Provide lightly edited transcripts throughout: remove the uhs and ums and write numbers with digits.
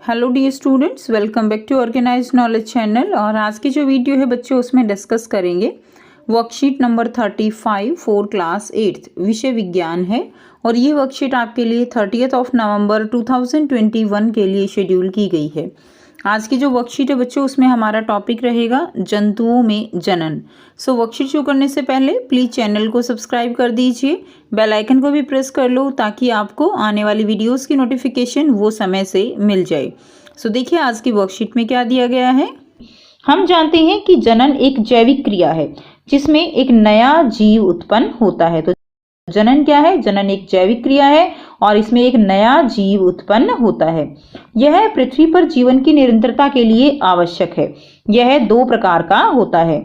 Hello dear students, welcome back to organised knowledge channel. और आज की जो वीडियो है बच्चों, उसमें डिस्कस करेंगे वर्कशीट नंबर 35 फॉर क्लास 8 विषय विज्ञान है। और ये वर्कशीट आपके लिए 30 नवंबर 2021 के लिए शेड्यूल की गई है। आज की जो वर्कशीट है बच्चों, उसमें हमारा टॉपिक रहेगा जंतुओं में जनन। सो वर्कशीट शुरू करने से पहले प्लीज़ चैनल को सब्सक्राइब कर दीजिए, बेल आइकन को भी प्रेस कर लो ताकि आपको आने वाली वीडियोस की नोटिफिकेशन वो समय से मिल जाए। सो देखिए आज की वर्कशीट में क्या दिया गया है। हम जानते हैं कि जनन एक जैविक क्रिया है जिसमें एक नया जीव उत्पन्न होता है। तो जनन क्या है? जनन एक जैविक क्रिया है और इसमें एक नया जीव उत्पन्न होता है। यह पृथ्वी पर जीवन की निरंतरता के लिए आवश्यक है। यह दो प्रकार का होता है।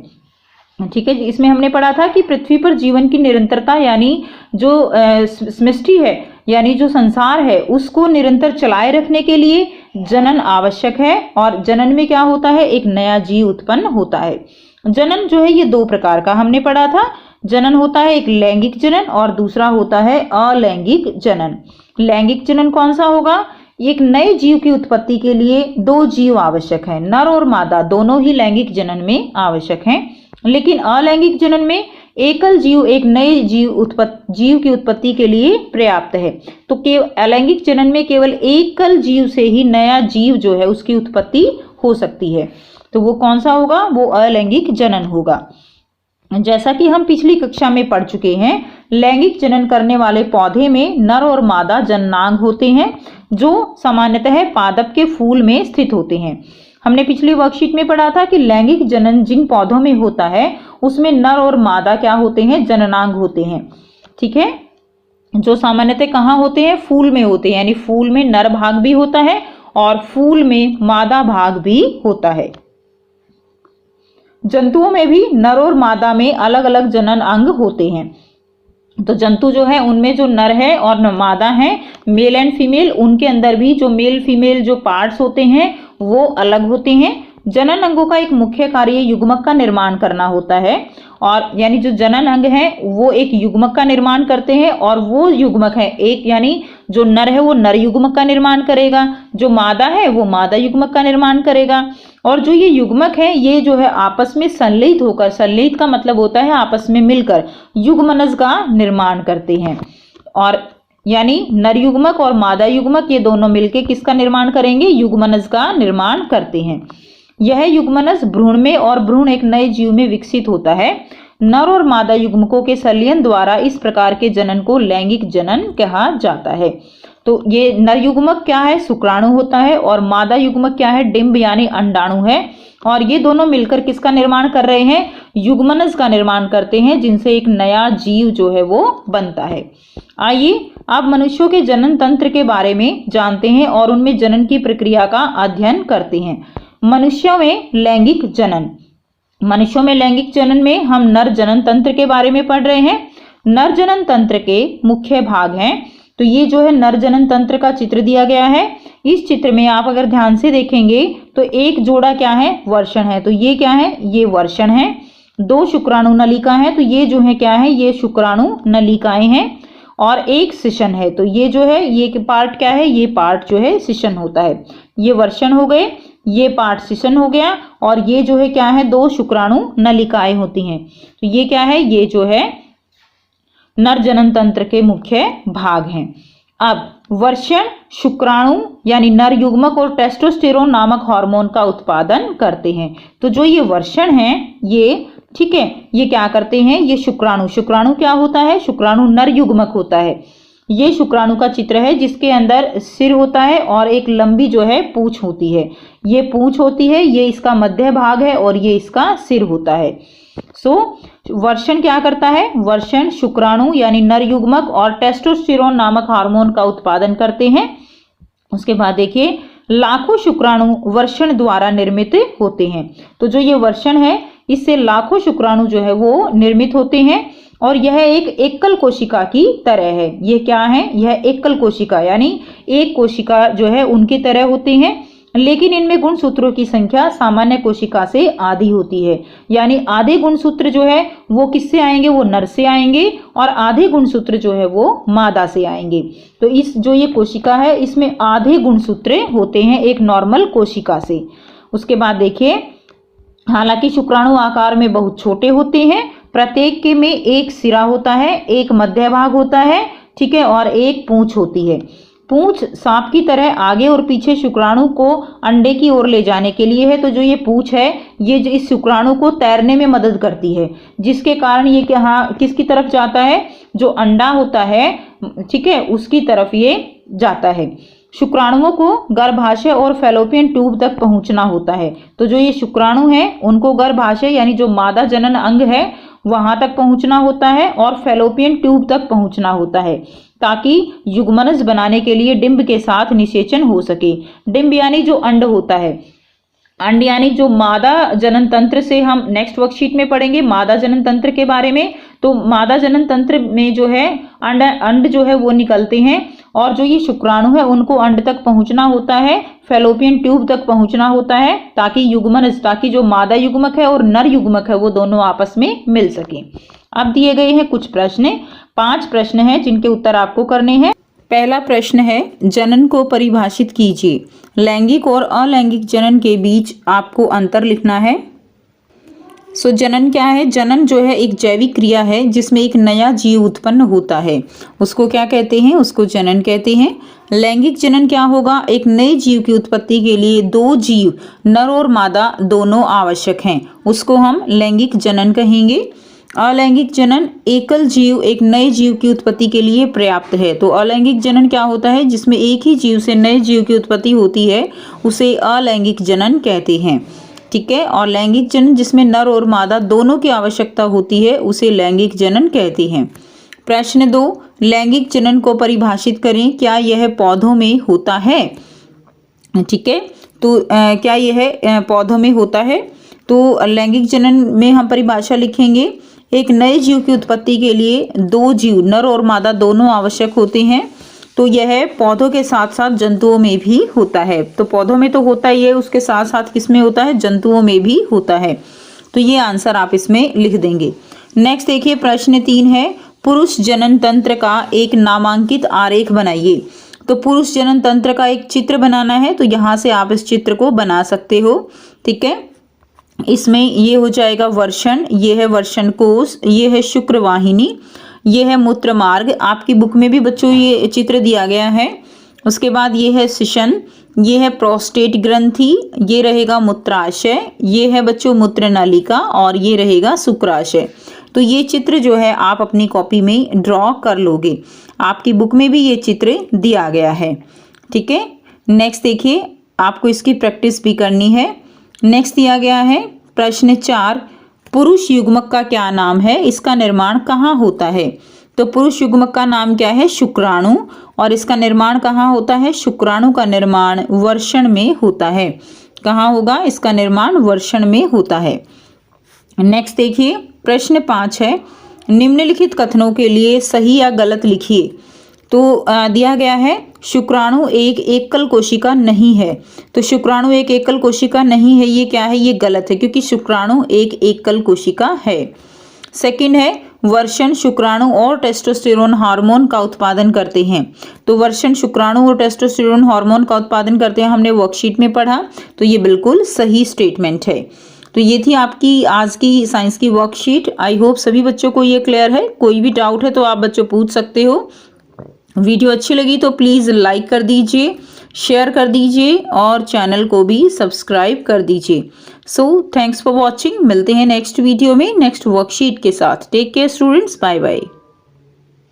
ठीक है, इसमें हमने पढ़ा था कि पृथ्वी पर जीवन की निरंतरता यानी जो सृष्टि है यानी जो संसार है उसको निरंतर चलाए रखने के लिए जनन आवश्यक है। और जनन में क्या होता है? एक नया जीव उत्पन्न होता है। जनन जो है ये दो प्रकार का हमने पढ़ा था। जनन होता है एक लैंगिक जनन और दूसरा होता है अलैंगिक जनन। लैंगिक जनन कौन सा होगा? एक नए जीव की उत्पत्ति के लिए दो जीव आवश्यक हैं, नर और मादा दोनों ही लैंगिक जनन में आवश्यक हैं। लेकिन अलैंगिक जनन में एकल जीव एक नए जीव की उत्पत्ति के लिए पर्याप्त है। तो अलैंगिक जनन में केवल एकल जीव से ही नया जीव जो है उसकी उत्पत्ति हो सकती है। तो वो कौन सा होगा? वो अलैंगिक जनन होगा। जैसा कि हम पिछली कक्षा में पढ़ चुके हैं, लैंगिक जनन करने वाले पौधे में नर और मादा जननांग होते हैं जो सामान्यतः पादप के फूल में स्थित होते हैं। हमने पिछली वर्कशीट में पढ़ा था कि लैंगिक जनन जिन पौधों में होता है उसमें नर और मादा क्या होते हैं? जननांग होते हैं। ठीक है, जो सामान्यतः कहाँ होते हैं? फूल में होते हैं, यानी फूल में नर भाग भी होता है और फूल में मादा भाग भी होता है। जंतुओं में भी नर और मादा में अलग अलग जनन अंग होते हैं। तो जंतु जो है उनमें जो नर है और मादा है, मेल एंड फीमेल, उनके अंदर भी जो मेल फीमेल जो पार्ट्स होते हैं वो अलग होते हैं। जनन अंगों का एक मुख्य कार्य युग्मक का निर्माण करना होता है। और यानी जो जनन अंग है वो एक युग्मक का निर्माण करते हैं और वो युग्मक है एक, यानी जो नर है वो नर युग्मक का निर्माण करेगा, जो मादा है वो मादा युग्मक का निर्माण करेगा। और जो ये युग्मक है ये जो है आपस में संलयित होकर, संलयित का मतलब होता है आपस में मिलकर, युग्मनज का निर्माण करते हैं। और यानी नर युग्मक और मादा युग्मक ये दोनों मिलकर किसका निर्माण करेंगे? युग्मनज का निर्माण करते हैं। यह युग्मनज भ्रूण में और भ्रूण एक नए जीव में विकसित होता है। नर और मादा युग्मकों के संलयन द्वारा इस प्रकार के जनन को लैंगिक जनन कहा जाता है। तो ये नर युग्मक क्या है? शुक्राणु होता है और मादा युग्मक क्या है? डिंब यानी अंडाणु है। और ये दोनों मिलकर किसका निर्माण कर रहे हैं? युग्मनज का निर्माण करते हैं, जिनसे एक नया जीव जो है वो बनता है। आइए अब मनुष्यों के जनन तंत्र के बारे में जानते हैं और उनमें जनन की प्रक्रिया का अध्ययन करते हैं। मनुष्यों में लैंगिक जनन। मनुष्यों में लैंगिक जनन में हम नर जनन तंत्र के बारे में पढ़ रहे हैं। नर जनन तंत्र के मुख्य भाग हैं। तो ये जो है नर जनन तंत्र का चित्र दिया गया है। इस चित्र में आप अगर ध्यान से देखेंगे तो एक जोड़ा क्या है? वर्षण है। तो ये क्या है? ये वर्षण है। दो शुक्राणु नलिका है। तो ये जो है क्या है? ये शुक्राणु नलिकाएं हैं। और एक शिशन है। तो ये जो है ये पार्ट क्या है? ये पार्ट जो है शिशन होता है। ये वर्षण हो गए, ये पार्ट शिशन हो गया। और ये जो है क्या है? दो शुक्राणु नलिकाएं होती हैं। तो ये क्या है? ये जो है नर जनन तंत्र के मुख्य भाग हैं। अब वर्षण शुक्राणु यानी नर युग्मक और टेस्टोस्टेरोन नामक हार्मोन का उत्पादन करते हैं। तो जो ये वर्षण है ये, ठीक है, ये क्या करते हैं? ये शुक्राणु क्या होता है? शुक्राणु नर युग्मक होता है। ये शुक्राणु का चित्र है जिसके अंदर सिर होता है और एक लंबी जो है पूंछ होती है। ये पूंछ होती है, ये इसका मध्य भाग है और ये इसका सिर होता है। वर्षण क्या करता है? वर्षण शुक्राणु यानी नर युग्मक और टेस्टोस्टेरोन नामक हार्मोन का उत्पादन करते हैं। उसके बाद देखिए लाखों शुक्राणु वर्षण द्वारा निर्मित होते हैं। तो जो ये वर्षण है इससे लाखों शुक्राणु जो है वो निर्मित होते हैं। और यह एक एकल कोशिका की तरह है। ये क्या है? यह एकल कोशिका यानी एक कोशिका जो है उनकी तरह होते हैं। लेकिन इनमें गुणसूत्रों की संख्या सामान्य कोशिका से आधी होती है। यानी आधे गुणसूत्र जो है वो किससे आएंगे, वो नर से आएंगे, और आधे गुणसूत्र जो है वो मादा से आएंगे। तो इस जो ये कोशिका है इसमें आधे गुणसूत्र होते हैं एक नॉर्मल कोशिका से। उसके बाद देखिए, हालांकि शुक्राणु आकार में बहुत छोटे होते हैं, प्रत्येक के में एक सिरा होता है, एक मध्य भाग होता है, ठीक है, और एक पूंछ होती है। पूंछ सांप की तरह आगे और पीछे शुक्राणु को अंडे की ओर ले जाने के लिए है। तो जो ये पूंछ है ये जो इस शुक्राणु को तैरने में मदद करती है, जिसके कारण ये किसकी तरफ जाता है, जो अंडा होता है, ठीक है, उसकी तरफ ये जाता है। शुक्राणुओं को गर्भाशय और फैलोपियन ट्यूब तक पहुंचना होता है। तो जो ये शुक्राणु है उनको गर्भाशय यानी जो मादा जनन अंग है वहां तक पहुंचना होता है और फैलोपियन ट्यूब तक पहुंचना होता है, ताकि युग्मनज बनाने के लिए डिंब के साथ निषेचन हो सके। डिंब यानी जो अंड होता है, अंड यानी जो मादा जनन तंत्र से हम नेक्स्ट वर्कशीट में पढ़ेंगे मादा जनन तंत्र के बारे में। तो मादा जनन तंत्र में जो है अंड जो है वो निकलते हैं, और जो ये शुक्राणु है उनको अंड तक पहुंचना होता है, फैलोपियन ट्यूब तक पहुंचना होता है, ताकि जो मादा युग्मक है और नर युग्मक है वो दोनों आपस में मिल सके। अब दिए गए हैं कुछ प्रश्न, 5 प्रश्न हैं जिनके उत्तर आपको करने हैं। पहला प्रश्न है, जनन को परिभाषित कीजिए। लैंगिक और अलैंगिक जनन के बीच आपको अंतर लिखना है। जनन क्या है? जनन जो है एक जैविक क्रिया है जिसमें एक नया जीव उत्पन्न होता है, उसको क्या कहते हैं? उसको जनन कहते हैं। लैंगिक जनन क्या होगा? एक नए जीव की उत्पत्ति के लिए 2 जीव नर और मादा दोनों आवश्यक हैं, उसको हम लैंगिक जनन कहेंगे। अलैंगिक जनन एकल जीव एक नए जीव की उत्पत्ति के लिए पर्याप्त है। तो अलैंगिक जनन क्या होता है? जिसमें एक ही जीव से नए जीव की उत्पत्ति होती है, उसे अलैंगिक जनन कहते हैं, ठीक है। और लैंगिक जनन जिसमें नर और मादा दोनों की आवश्यकता होती है, उसे लैंगिक जनन कहते हैं। प्रश्न 2, लैंगिक जनन को परिभाषित करें। क्या यह पौधों में होता है? ठीक है, तो क्या यह पौधों में होता है? तो लैंगिक जनन में हम परिभाषा लिखेंगे, एक नए जीव की उत्पत्ति के लिए 2 जीव नर और मादा दोनों आवश्यक होते हैं। तो यह पौधों के साथ साथ जंतुओं में भी होता है। तो पौधों में तो होता ही है, उसके साथ साथ किस में होता है? जंतुओं में भी होता है। तो ये आंसर आप इसमें लिख देंगे। नेक्स्ट देखिए, प्रश्न 3 है, पुरुष जनन तंत्र का एक नामांकित आरेख बनाइए। तो पुरुष जनन तंत्र का एक चित्र बनाना है, तो यहाँ से आप इस चित्र को बना सकते हो, ठीक है। इसमें ये हो जाएगा वर्षण, ये है वर्षण कोश, ये है शुक्रवाहिनी, ये है मूत्र मार्ग। आपकी बुक में भी बच्चों ये चित्र दिया गया है। उसके बाद ये है शिशन, ये है प्रोस्टेट ग्रंथि, ये रहेगा मूत्राशय, ये है बच्चों मूत्र नलिका, और ये रहेगा शुक्राशय। तो ये चित्र जो है आप अपनी कॉपी में ड्रॉ कर लोगे, आपकी बुक में भी ये चित्र दिया गया है, ठीक है। नेक्स्ट देखिए, आपको इसकी प्रैक्टिस भी करनी है। नेक्स्ट दिया गया है प्रश्न 4, पुरुष युग्मक का क्या नाम है? इसका निर्माण कहाँ होता है? तो पुरुष युग्मक का नाम क्या है? शुक्राणु। और इसका निर्माण कहाँ होता है? शुक्राणु का निर्माण वर्षण में होता है। कहाँ होगा? इसका निर्माण वर्षण में होता है। नेक्स्ट देखिए, प्रश्न 5 है, निम्नलिखित कथनों के लिए सही या गलत लिखिए। तो दिया गया है, शुक्राणु एक एकल कोशिका नहीं है। तो शुक्राणु एक एकल कोशिका नहीं है, ये क्या है? ये गलत है, क्योंकि शुक्राणु एक एकल कोशिका है। सेकंड है, वर्षण शुक्राणु और टेस्टोस्टेरोन हार्मोन का उत्पादन करते हैं। तो वर्षण शुक्राणु और टेस्टोस्टेरोन हार्मोन का उत्पादन करते हैं, हमने वर्कशीट में पढ़ा। तो ये बिल्कुल सही स्टेटमेंट है। तो ये थी आपकी आज की साइंस की वर्कशीट। आई होप सभी बच्चों को ये क्लियर है। कोई भी डाउट है तो आप बच्चों पूछ सकते हो। वीडियो अच्छी लगी तो प्लीज़ लाइक कर दीजिए, शेयर कर दीजिए और चैनल को भी सब्सक्राइब कर दीजिए। So thanks for watching. मिलते हैं नेक्स्ट वीडियो में नेक्स्ट वर्कशीट के साथ। Take care students, bye bye.